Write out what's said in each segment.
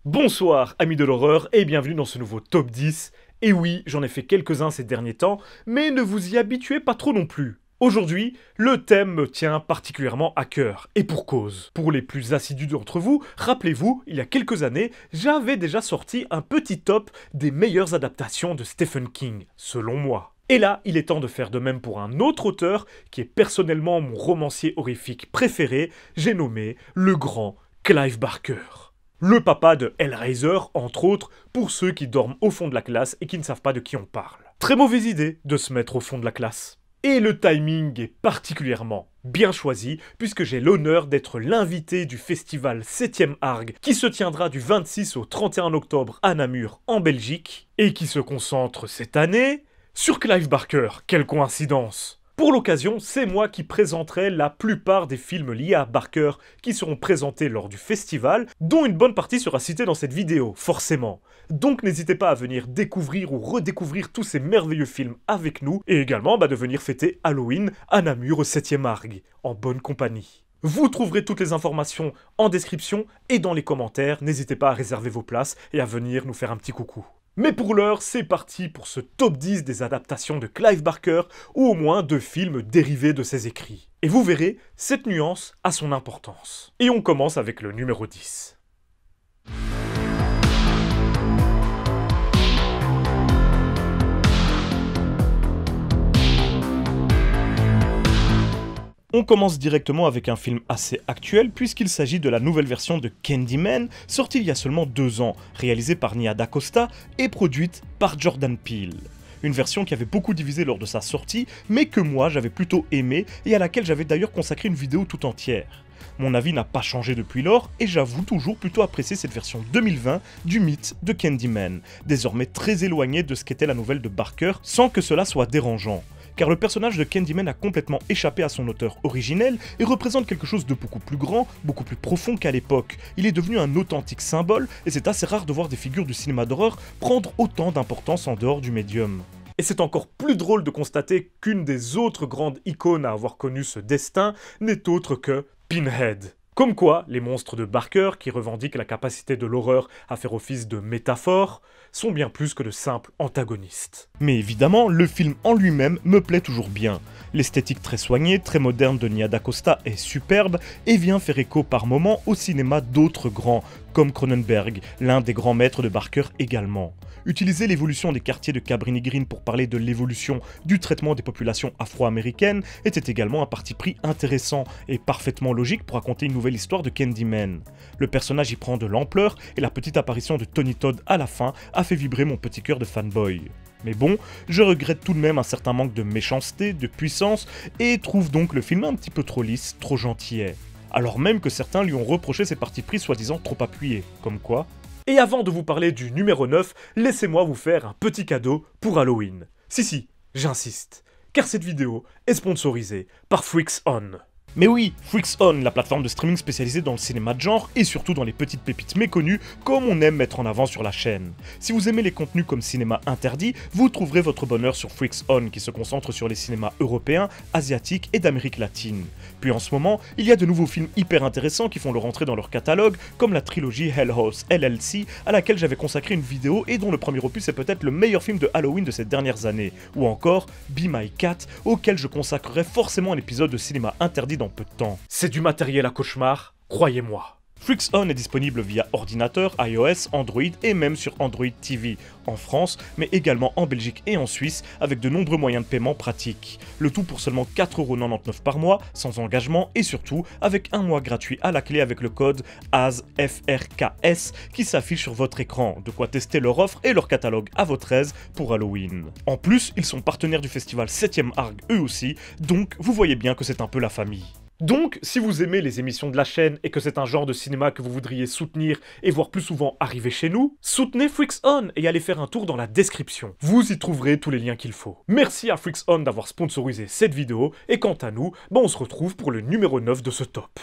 Bonsoir amis de l'horreur et bienvenue dans ce nouveau top 10. Et oui, j'en ai fait quelques-uns ces derniers temps, mais ne vous y habituez pas trop non plus. Aujourd'hui, le thème me tient particulièrement à cœur, et pour cause. Pour les plus assidus d'entre vous, rappelez-vous, il y a quelques années, j'avais déjà sorti un petit top des meilleures adaptations de Stephen King, selon moi. Et là, il est temps de faire de même pour un autre auteur, qui est personnellement mon romancier horrifique préféré, j'ai nommé le grand Clive Barker. Le papa de Hellraiser, entre autres, pour ceux qui dorment au fond de la classe et qui ne savent pas de qui on parle. Très mauvaise idée de se mettre au fond de la classe. Et le timing est particulièrement bien choisi, puisque j'ai l'honneur d'être l'invité du festival 7ème Arg, qui se tiendra du 26 au 31 octobre à Namur, en Belgique, et qui se concentre cette année sur Clive Barker. Quelle coïncidence! Pour l'occasion, c'est moi qui présenterai la plupart des films liés à Barker qui seront présentés lors du festival, dont une bonne partie sera citée dans cette vidéo, forcément. Donc n'hésitez pas à venir découvrir ou redécouvrir tous ces merveilleux films avec nous, et également de venir fêter Halloween à Namur au 7ème Arg, en bonne compagnie. Vous trouverez toutes les informations en description et dans les commentaires, n'hésitez pas à réserver vos places et à venir nous faire un petit coucou. Mais pour l'heure, c'est parti pour ce top 10 des adaptations de Clive Barker, ou au moins de films dérivés de ses écrits. Et vous verrez, cette nuance a son importance. Et on commence avec le numéro 10. On commence directement avec un film assez actuel puisqu'il s'agit de la nouvelle version de Candyman, sortie il y a seulement 2 ans, réalisée par Nia DaCosta et produite par Jordan Peele. Une version qui avait beaucoup divisé lors de sa sortie, mais que moi j'avais plutôt aimé et à laquelle j'avais d'ailleurs consacré une vidéo tout entière. Mon avis n'a pas changé depuis lors et j'avoue toujours plutôt apprécier cette version 2020 du mythe de Candyman, désormais très éloignée de ce qu'était la nouvelle de Barker sans que cela soit dérangeant. Car le personnage de Candyman a complètement échappé à son auteur originel et représente quelque chose de beaucoup plus grand, beaucoup plus profond qu'à l'époque. Il est devenu un authentique symbole et c'est assez rare de voir des figures du cinéma d'horreur prendre autant d'importance en dehors du médium. Et c'est encore plus drôle de constater qu'une des autres grandes icônes à avoir connu ce destin n'est autre que Pinhead. Comme quoi, les monstres de Barker, qui revendiquent la capacité de l'horreur à faire office de métaphore, sont bien plus que de simples antagonistes. Mais évidemment, le film en lui-même me plaît toujours bien. L'esthétique très soignée, très moderne de Nia DaCosta est superbe et vient faire écho par moments au cinéma d'autres grands, comme Cronenberg, l'un des grands maîtres de Barker également. Utiliser l'évolution des quartiers de Cabrini Green pour parler de l'évolution du traitement des populations afro-américaines était également un parti pris intéressant et parfaitement logique pour raconter une nouvelle histoire de Candyman. Le personnage y prend de l'ampleur et la petite apparition de Tony Todd à la fin a fait vibrer mon petit cœur de fanboy. Mais bon, je regrette tout de même un certain manque de méchanceté, de puissance, et trouve donc le film un petit peu trop lisse, trop gentillet. Alors même que certains lui ont reproché ses partis pris soi-disant trop appuyés, comme quoi. Et avant de vous parler du numéro 9, laissez-moi vous faire un petit cadeau pour Halloween. Si, j'insiste, car cette vidéo est sponsorisée par Freaks On. Mais oui, Freaks On, la plateforme de streaming spécialisée dans le cinéma de genre et surtout dans les petites pépites méconnues comme on aime mettre en avant sur la chaîne. Si vous aimez les contenus comme cinéma interdit, vous trouverez votre bonheur sur Freaks On qui se concentre sur les cinémas européens, asiatiques et d'Amérique latine. Puis en ce moment, il y a de nouveaux films hyper intéressants qui font leur entrée dans leur catalogue, comme la trilogie Hell House LLC à laquelle j'avais consacré une vidéo et dont le premier opus est peut-être le meilleur film de Halloween de ces dernières années, ou encore Be My Cat, auquel je consacrerai forcément un épisode de cinéma interdit dans peu de temps. C'est du matériel à cauchemar, croyez-moi. Freaks On est disponible via ordinateur, iOS, Android et même sur Android TV en France, mais également en Belgique et en Suisse avec de nombreux moyens de paiement pratiques. Le tout pour seulement 4,99€ par mois, sans engagement et surtout avec un mois gratuit à la clé avec le code ASFRKS qui s'affiche sur votre écran, de quoi tester leur offre et leur catalogue à votre aise pour Halloween. En plus, ils sont partenaires du festival 7ème Arg eux aussi, donc vous voyez bien que c'est un peu la famille. Donc, si vous aimez les émissions de la chaîne et que c'est un genre de cinéma que vous voudriez soutenir et voir plus souvent arriver chez nous, soutenez Freaks On et allez faire un tour dans la description. Vous y trouverez tous les liens qu'il faut. Merci à Freaks On d'avoir sponsorisé cette vidéo et quant à nous, on se retrouve pour le numéro 9 de ce top.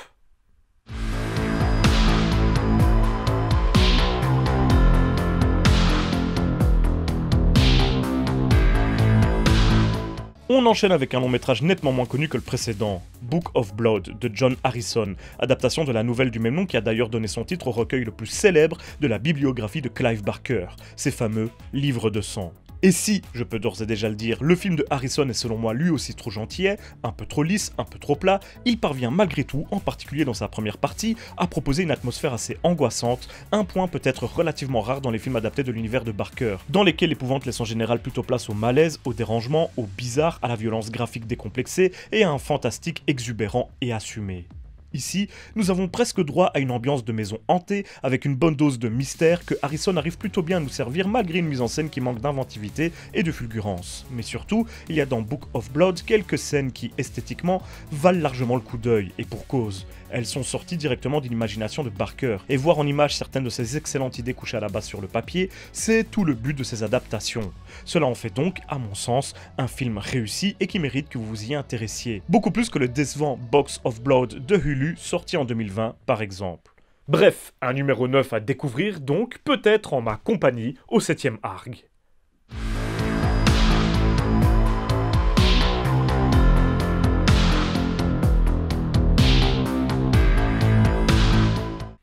On enchaîne avec un long métrage nettement moins connu que le précédent, Book of Blood de John Harrison, adaptation de la nouvelle du même nom qui a d'ailleurs donné son titre au recueil le plus célèbre de la bibliographie de Clive Barker, ses fameux livres de sang. Et si, je peux d'ores et déjà le dire, le film de Harrison est selon moi lui aussi trop gentillet, un peu trop lisse, un peu trop plat, il parvient malgré tout, en particulier dans sa première partie, à proposer une atmosphère assez angoissante, un point peut-être relativement rare dans les films adaptés de l'univers de Barker, dans lesquels l'épouvante laisse en général plutôt place au malaise, au dérangement, au bizarre, à la violence graphique décomplexée et à un fantastique exubérant et assumé. Ici, nous avons presque droit à une ambiance de maison hantée, avec une bonne dose de mystère que Harrison arrive plutôt bien à nous servir malgré une mise en scène qui manque d'inventivité et de fulgurance. Mais surtout, il y a dans Book of Blood quelques scènes qui, esthétiquement, valent largement le coup d'œil, et pour cause. Elles sont sorties directement de l'imagination de Barker, et voir en image certaines de ces excellentes idées couchées à la base sur le papier, c'est tout le but de ces adaptations. Cela en fait donc, à mon sens, un film réussi et qui mérite que vous vous y intéressiez. Beaucoup plus que le décevant Box of Blood de Hulu, sorti en 2020 par exemple. Bref, un numéro 9 à découvrir donc, peut-être en ma compagnie au 7ème ARG.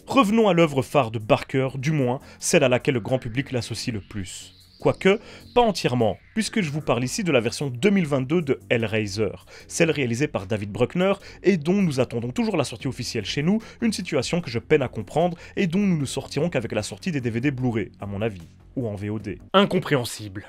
Revenons à l'œuvre phare de Barker, du moins celle à laquelle le grand public l'associe le plus. Quoique, pas entièrement, puisque je vous parle ici de la version 2022 de Hellraiser, celle réalisée par David Bruckner et dont nous attendons toujours la sortie officielle chez nous, une situation que je peine à comprendre et dont nous ne sortirons qu'avec la sortie des DVD Blu-ray, à mon avis, ou en VOD. Incompréhensible.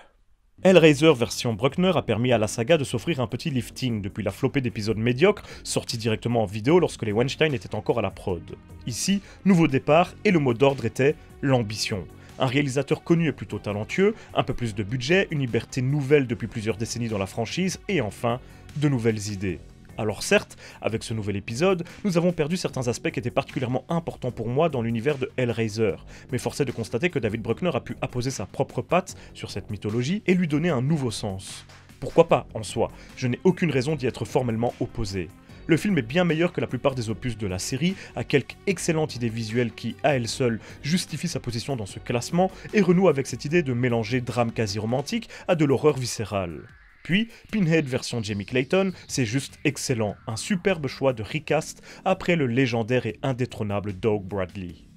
Hellraiser version Bruckner a permis à la saga de s'offrir un petit lifting depuis la flopée d'épisodes médiocres sortis directement en vidéo lorsque les Weinstein étaient encore à la prod. Ici, nouveau départ et le mot d'ordre était l'ambition. Un réalisateur connu et plutôt talentueux, un peu plus de budget, une liberté nouvelle depuis plusieurs décennies dans la franchise et enfin, de nouvelles idées. Alors certes, avec ce nouvel épisode, nous avons perdu certains aspects qui étaient particulièrement importants pour moi dans l'univers de Hellraiser, mais force est de constater que David Bruckner a pu apposer sa propre patte sur cette mythologie et lui donner un nouveau sens. Pourquoi pas, en soi, je n'ai aucune raison d'y être formellement opposé. Le film est bien meilleur que la plupart des opus de la série, a quelques excellentes idées visuelles qui, à elles seules, justifient sa position dans ce classement et renoue avec cette idée de mélanger drame quasi romantique à de l'horreur viscérale. Puis, Pinhead version Jamie Clayton, c'est juste excellent, un superbe choix de recast après le légendaire et indétrônable Doug Bradley.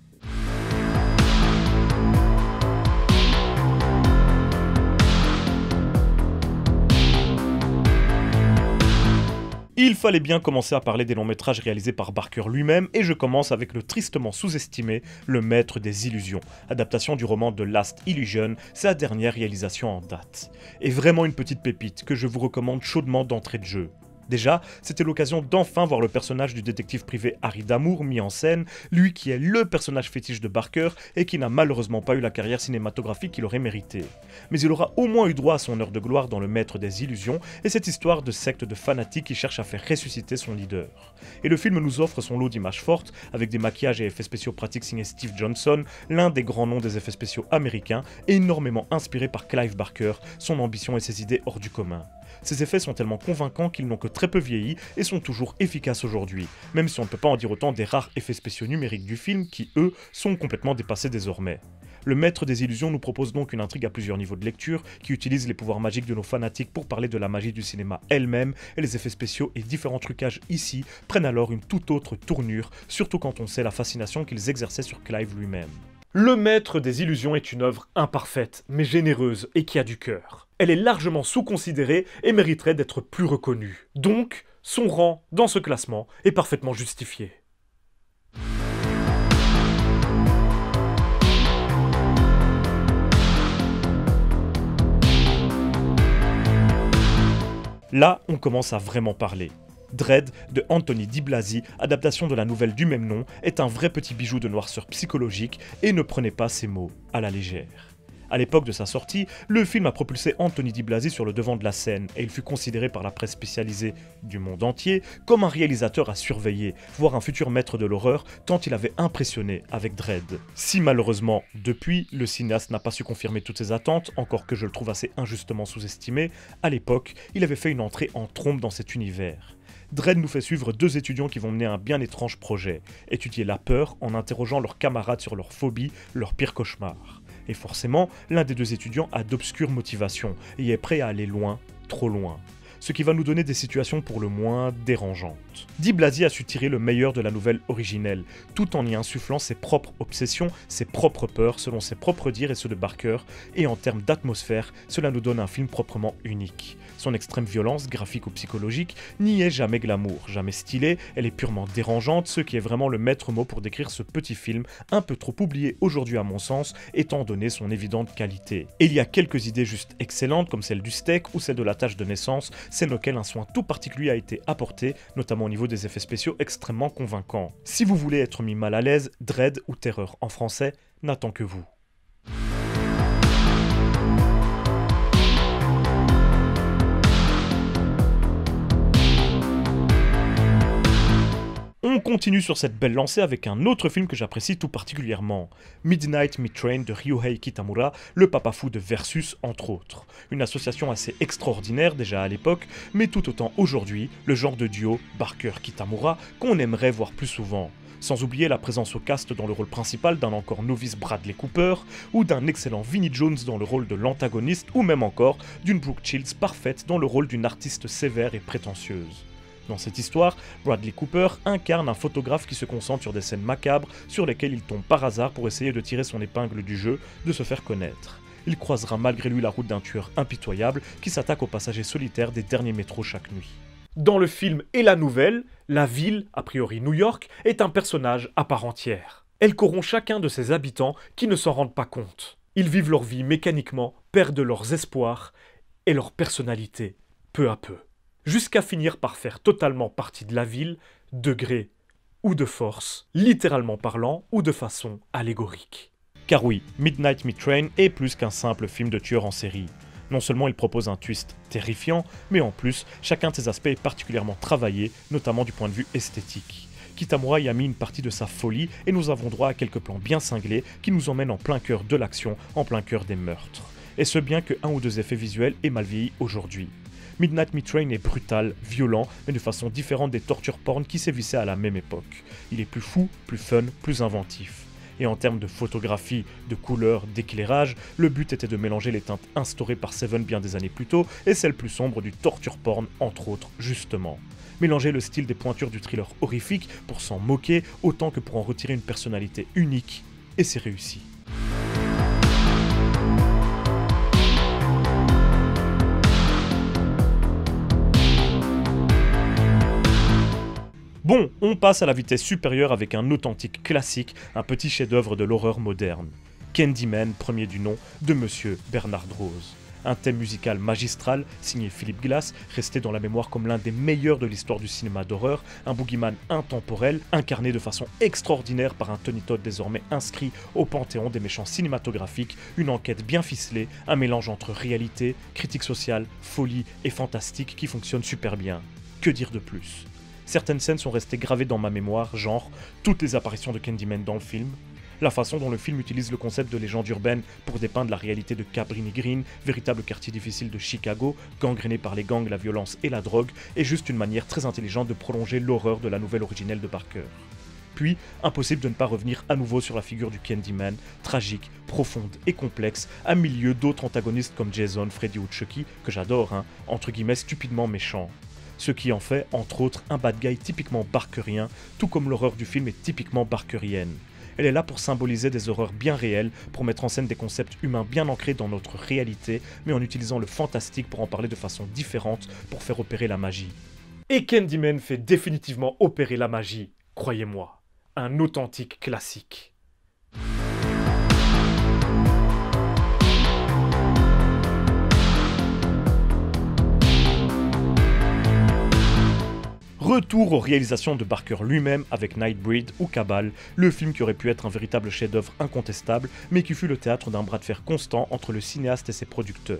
Il fallait bien commencer à parler des longs métrages réalisés par Barker lui-même, et je commence avec le tristement sous-estimé Le Maître des Illusions, adaptation du roman The Last Illusion, sa dernière réalisation en date. Et vraiment une petite pépite que je vous recommande chaudement d'entrée de jeu. Déjà, c'était l'occasion d'enfin voir le personnage du détective privé Harry Damour mis en scène, lui qui est le personnage fétiche de Barker et qui n'a malheureusement pas eu la carrière cinématographique qu'il aurait mérité. Mais il aura au moins eu droit à son heure de gloire dans Le Maître des Illusions et cette histoire de secte de fanatiques qui cherche à faire ressusciter son leader. Et le film nous offre son lot d'images fortes, avec des maquillages et effets spéciaux pratiques signés Steve Johnson, l'un des grands noms des effets spéciaux américains, et énormément inspiré par Clive Barker, son ambition et ses idées hors du commun. Ces effets sont tellement convaincants qu'ils n'ont que très peu vieilli et sont toujours efficaces aujourd'hui, même si on ne peut pas en dire autant des rares effets spéciaux numériques du film qui, eux, sont complètement dépassés désormais. Le Maître des Illusions nous propose donc une intrigue à plusieurs niveaux de lecture, qui utilise les pouvoirs magiques de nos fanatiques pour parler de la magie du cinéma elle-même, et les effets spéciaux et différents trucages ici prennent alors une toute autre tournure, surtout quand on sait la fascination qu'ils exerçaient sur Clive lui-même. Le Maître des Illusions est une œuvre imparfaite, mais généreuse et qui a du cœur. Elle est largement sous-considérée et mériterait d'être plus reconnue. Donc, son rang dans ce classement est parfaitement justifié. Là, on commence à vraiment parler. Dread de Anthony Di Blasi, adaptation de la nouvelle du même nom, est un vrai petit bijou de noirceur psychologique et ne prenez pas ces mots à la légère. À l'époque de sa sortie, le film a propulsé Anthony Di Blasi sur le devant de la scène et il fut considéré par la presse spécialisée du monde entier comme un réalisateur à surveiller, voire un futur maître de l'horreur tant il avait impressionné avec Dread. Si malheureusement, depuis, le cinéaste n'a pas su confirmer toutes ses attentes, encore que je le trouve assez injustement sous-estimé, à l'époque, il avait fait une entrée en trombe dans cet univers. Dread nous fait suivre deux étudiants qui vont mener un bien étrange projet, étudier la peur en interrogeant leurs camarades sur leurs phobies, leurs pires cauchemars. Et forcément, l'un des deux étudiants a d'obscures motivations et est prêt à aller loin, trop loin. ce qui va nous donner des situations pour le moins dérangeantes. Di Blasi a su tirer le meilleur de la nouvelle originelle, tout en y insufflant ses propres obsessions, ses propres peurs, selon ses propres dires et ceux de Barker, et en termes d'atmosphère, cela nous donne un film proprement unique. Son extrême violence, graphique ou psychologique, n'y est jamais glamour, jamais stylée, elle est purement dérangeante, ce qui est vraiment le maître mot pour décrire ce petit film, un peu trop oublié aujourd'hui à mon sens, étant donné son évidente qualité. Et il y a quelques idées juste excellentes, comme celle du steak ou celle de la tache de naissance, scène auquel un soin tout particulier a été apporté, notamment au niveau des effets spéciaux extrêmement convaincants. Si vous voulez être mis mal à l'aise, Dread ou Terreur en français n'attend que vous. On continue sur cette belle lancée avec un autre film que j'apprécie tout particulièrement, Midnight Meat Train de Ryuhei Kitamura, le papa fou de Versus entre autres. Une association assez extraordinaire déjà à l'époque, mais tout autant aujourd'hui, le genre de duo Barker-Kitamura qu'on aimerait voir plus souvent. Sans oublier la présence au cast dans le rôle principal d'un encore novice Bradley Cooper, ou d'un excellent Vinnie Jones dans le rôle de l'antagoniste, ou même encore d'une Brooke Shields parfaite dans le rôle d'une artiste sévère et prétentieuse. Dans cette histoire, Bradley Cooper incarne un photographe qui se concentre sur des scènes macabres sur lesquelles il tombe par hasard pour essayer de tirer son épingle du jeu, de se faire connaître. Il croisera malgré lui la route d'un tueur impitoyable qui s'attaque aux passagers solitaires des derniers métros chaque nuit. Dans le film et la nouvelle, la ville, a priori New York, est un personnage à part entière. Elle corrompt chacun de ses habitants qui ne s'en rendent pas compte. Ils vivent leur vie mécaniquement, perdent leurs espoirs et leur personnalité, peu à peu. Jusqu'à finir par faire totalement partie de la ville, de gré ou de force, littéralement parlant ou de façon allégorique. Car oui, Midnight Meat Train est plus qu'un simple film de tueur en série. Non seulement il propose un twist terrifiant, mais en plus, chacun de ses aspects est particulièrement travaillé, notamment du point de vue esthétique. Kitamura y a mis une partie de sa folie et nous avons droit à quelques plans bien cinglés qui nous emmènent en plein cœur de l'action, en plein cœur des meurtres. Et ce bien que un ou deux effets visuels aient mal vieilli aujourd'hui. Midnight Meat Train est brutal, violent, mais de façon différente des torture porn qui sévissaient à la même époque. Il est plus fou, plus fun, plus inventif. Et en termes de photographie, de couleurs, d'éclairage, le but était de mélanger les teintes instaurées par Seven bien des années plus tôt et celles plus sombres du torture porn, entre autres, justement. Mélanger le style des pointures du thriller horrifique pour s'en moquer autant que pour en retirer une personnalité unique, et c'est réussi. Bon, on passe à la vitesse supérieure avec un authentique classique, un petit chef-d'œuvre de l'horreur moderne. Candyman, premier du nom, de Monsieur Bernard Rose. Un thème musical magistral, signé Philip Glass, resté dans la mémoire comme l'un des meilleurs de l'histoire du cinéma d'horreur, un boogeyman intemporel, incarné de façon extraordinaire par un Tony Todd désormais inscrit au panthéon des méchants cinématographiques, une enquête bien ficelée, un mélange entre réalité, critique sociale, folie et fantastique qui fonctionne super bien. Que dire de plus ? Certaines scènes sont restées gravées dans ma mémoire, genre toutes les apparitions de Candyman dans le film, la façon dont le film utilise le concept de légende urbaine pour dépeindre la réalité de Cabrini Green, véritable quartier difficile de Chicago, gangréné par les gangs, la violence et la drogue, est juste une manière très intelligente de prolonger l'horreur de la nouvelle originelle de Barker. Puis, impossible de ne pas revenir à nouveau sur la figure du Candyman, tragique, profonde et complexe, à milieu d'autres antagonistes comme Jason, Freddy ou Chucky, que j'adore, entre guillemets stupidement méchants. Ce qui en fait, entre autres, un bad guy typiquement barkerien, tout comme l'horreur du film est typiquement barkerienne. Elle est là pour symboliser des horreurs bien réelles, pour mettre en scène des concepts humains bien ancrés dans notre réalité, mais en utilisant le fantastique pour en parler de façon différente, pour faire opérer la magie. Et Candyman fait définitivement opérer la magie, croyez-moi. Un authentique classique. Retour aux réalisations de Barker lui-même avec Nightbreed ou Cabal, le film qui aurait pu être un véritable chef-d'œuvre incontestable, mais qui fut le théâtre d'un bras de fer constant entre le cinéaste et ses producteurs.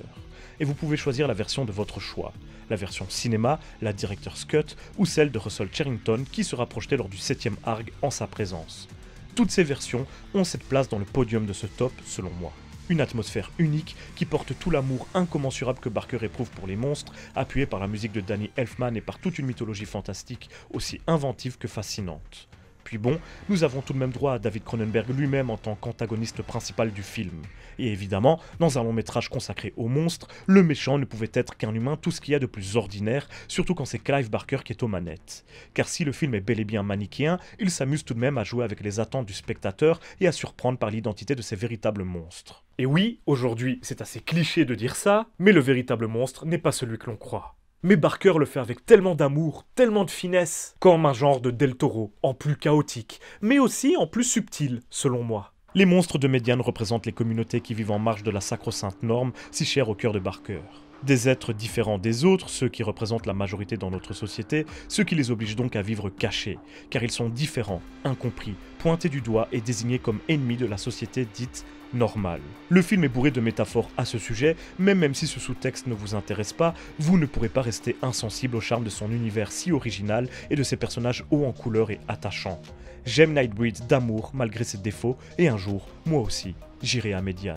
Et vous pouvez choisir la version de votre choix. La version cinéma, la Director's Cut, ou celle de Russell Charrington qui sera projetée lors du 7e ARG en sa présence. Toutes ces versions ont cette place dans le podium de ce top, selon moi. Une atmosphère unique qui porte tout l'amour incommensurable que Barker éprouve pour les monstres, appuyé par la musique de Danny Elfman et par toute une mythologie fantastique aussi inventive que fascinante. Puis bon, nous avons tout de même droit à David Cronenberg lui-même en tant qu'antagoniste principal du film. Et évidemment, dans un long métrage consacré aux monstres, le méchant ne pouvait être qu'un humain, tout ce qu'il y a de plus ordinaire, surtout quand c'est Clive Barker qui est aux manettes. Car si le film est bel et bien manichéen, il s'amuse tout de même à jouer avec les attentes du spectateur et à surprendre par l'identité de ces véritables monstres. Et oui, aujourd'hui, c'est assez cliché de dire ça, mais le véritable monstre n'est pas celui que l'on croit. Mais Barker le fait avec tellement d'amour, tellement de finesse, comme un genre de Del Toro, en plus chaotique, mais aussi en plus subtil, selon moi. Les monstres de Median représentent les communautés qui vivent en marge de la sacro-sainte norme, si chère au cœur de Barker. Des êtres différents des autres, ceux qui représentent la majorité dans notre société, ce qui les oblige donc à vivre cachés, car ils sont différents, incompris, pointés du doigt et désignés comme ennemis de la société dite normale. Le film est bourré de métaphores à ce sujet, mais même si ce sous-texte ne vous intéresse pas, vous ne pourrez pas rester insensible au charme de son univers si original et de ses personnages hauts en couleur et attachants. J'aime Nightbreed d'amour malgré ses défauts, et un jour, moi aussi, j'irai à Median.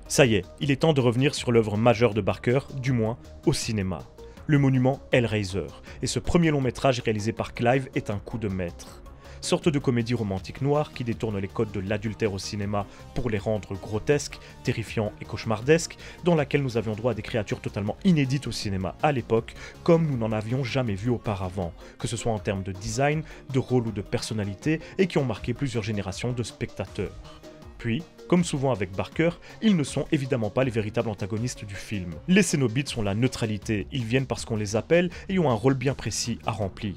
Ça y est, il est temps de revenir sur l'œuvre majeure de Barker, du moins au cinéma. Le monument Hellraiser, et ce premier long métrage réalisé par Clive est un coup de maître. Sorte de comédie romantique noire qui détourne les codes de l'adultère au cinéma pour les rendre grotesques, terrifiants et cauchemardesques, dans laquelle nous avions droit à des créatures totalement inédites au cinéma à l'époque, comme nous n'en avions jamais vu auparavant, que ce soit en termes de design, de rôle ou de personnalité, et qui ont marqué plusieurs générations de spectateurs. Puis, comme souvent avec Barker, ils ne sont évidemment pas les véritables antagonistes du film. Les Cénobites sont la neutralité, ils viennent parce qu'on les appelle et ont un rôle bien précis à remplir.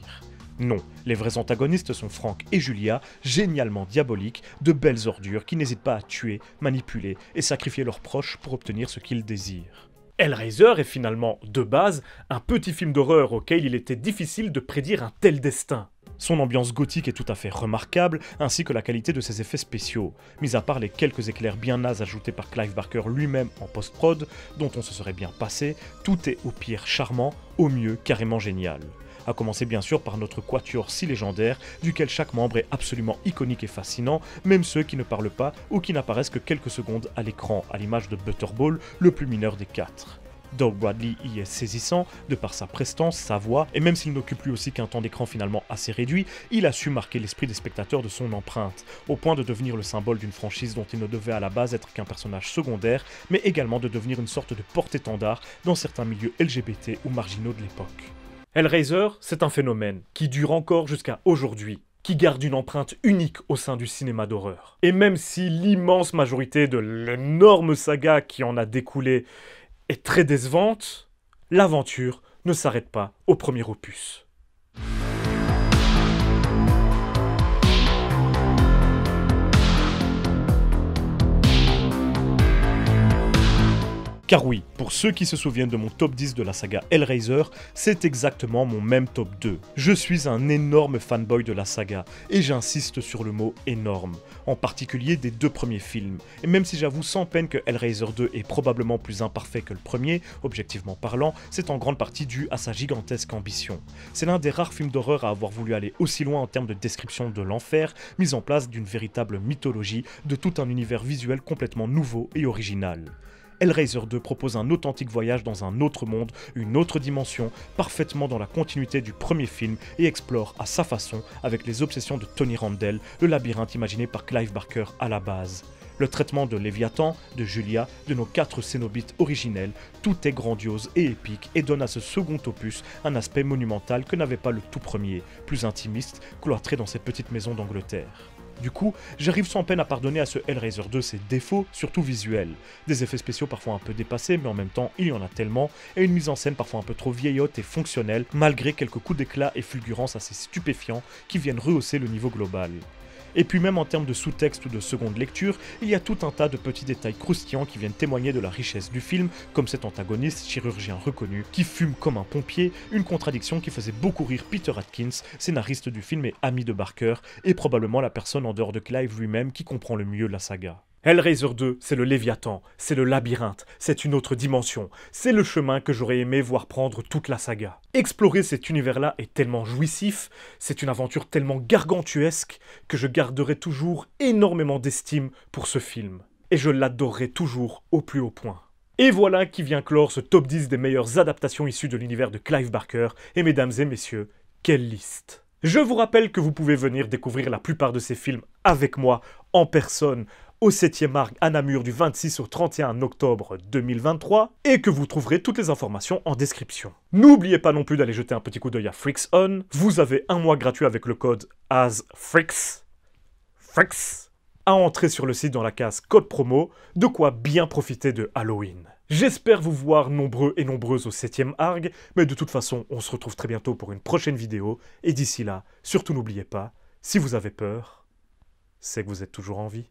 Non, les vrais antagonistes sont Frank et Julia, génialement diaboliques, de belles ordures qui n'hésitent pas à tuer, manipuler et sacrifier leurs proches pour obtenir ce qu'ils désirent. Hellraiser est finalement, de base, un petit film d'horreur auquel il était difficile de prédire un tel destin. Son ambiance gothique est tout à fait remarquable, ainsi que la qualité de ses effets spéciaux, mis à part les quelques éclairs bien nazes ajoutés par Clive Barker lui-même en post-prod, dont on se serait bien passé, tout est au pire charmant, au mieux carrément génial. À commencer bien sûr par notre quatuor si légendaire, duquel chaque membre est absolument iconique et fascinant, même ceux qui ne parlent pas ou qui n'apparaissent que quelques secondes à l'écran, à l'image de Butterball, le plus mineur des quatre. Doug Bradley y est saisissant, de par sa prestance, sa voix, et même s'il n'occupe lui aussi qu'un temps d'écran finalement assez réduit, il a su marquer l'esprit des spectateurs de son empreinte, au point de devenir le symbole d'une franchise dont il ne devait à la base être qu'un personnage secondaire, mais également de devenir une sorte de porte-étendard dans certains milieux LGBT ou marginaux de l'époque. Hellraiser, c'est un phénomène qui dure encore jusqu'à aujourd'hui, qui garde une empreinte unique au sein du cinéma d'horreur. Et même si l'immense majorité de l'énorme saga qui en a découlé est très décevante, l'aventure ne s'arrête pas au premier opus. Car oui, pour ceux qui se souviennent de mon top 10 de la saga Hellraiser, c'est exactement mon même top 2. Je suis un énorme fanboy de la saga, et j'insiste sur le mot énorme, en particulier des deux premiers films. Et même si j'avoue sans peine que Hellraiser 2 est probablement plus imparfait que le premier, objectivement parlant, c'est en grande partie dû à sa gigantesque ambition. C'est l'un des rares films d'horreur à avoir voulu aller aussi loin en termes de description de l'enfer, mise en place d'une véritable mythologie, de tout un univers visuel complètement nouveau et original. Hellraiser 2 propose un authentique voyage dans un autre monde, une autre dimension, parfaitement dans la continuité du premier film et explore à sa façon, avec les obsessions de Tony Randell, le labyrinthe imaginé par Clive Barker à la base. Le traitement de Léviathan, de Julia, de nos 4 Cénobites originels, tout est grandiose et épique et donne à ce second opus un aspect monumental que n'avait pas le tout premier, plus intimiste, cloîtré dans ses petites maisons d'Angleterre. Du coup, j'arrive sans peine à pardonner à ce Hellraiser 2 ses défauts, surtout visuels. Des effets spéciaux parfois un peu dépassés, mais en même temps, il y en a tellement, et une mise en scène parfois un peu trop vieillotte et fonctionnelle, malgré quelques coups d'éclat et fulgurances assez stupéfiants qui viennent rehausser le niveau global. Et puis même en termes de sous-texte ou de seconde lecture, il y a tout un tas de petits détails croustillants qui viennent témoigner de la richesse du film, comme cet antagoniste, chirurgien reconnu, qui fume comme un pompier, une contradiction qui faisait beaucoup rire Peter Atkins, scénariste du film et ami de Barker, et probablement la personne en dehors de Clive lui-même qui comprend le mieux la saga. Hellraiser 2, c'est le Léviathan, c'est le labyrinthe, c'est une autre dimension, c'est le chemin que j'aurais aimé voir prendre toute la saga. Explorer cet univers-là est tellement jouissif, c'est une aventure tellement gargantuesque que je garderai toujours énormément d'estime pour ce film. et je l'adorerai toujours au plus haut point. Et voilà qui vient clore ce top 10 des meilleures adaptations issues de l'univers de Clive Barker, et mesdames et messieurs, quelle liste! Je vous rappelle que vous pouvez venir découvrir la plupart de ces films avec moi, en personne, au 7e Arc à Namur du 26 au 31 octobre 2023, et que vous trouverez toutes les informations en description. N'oubliez pas non plus d'aller jeter un petit coup d'œil à Freaks On, vous avez un mois gratuit avec le code ASFreaks, à entrer sur le site dans la case code promo, de quoi bien profiter de Halloween. J'espère vous voir nombreux et nombreuses au 7e ARG, mais de toute façon, on se retrouve très bientôt pour une prochaine vidéo, et d'ici là, surtout n'oubliez pas, si vous avez peur, c'est que vous êtes toujours en vie.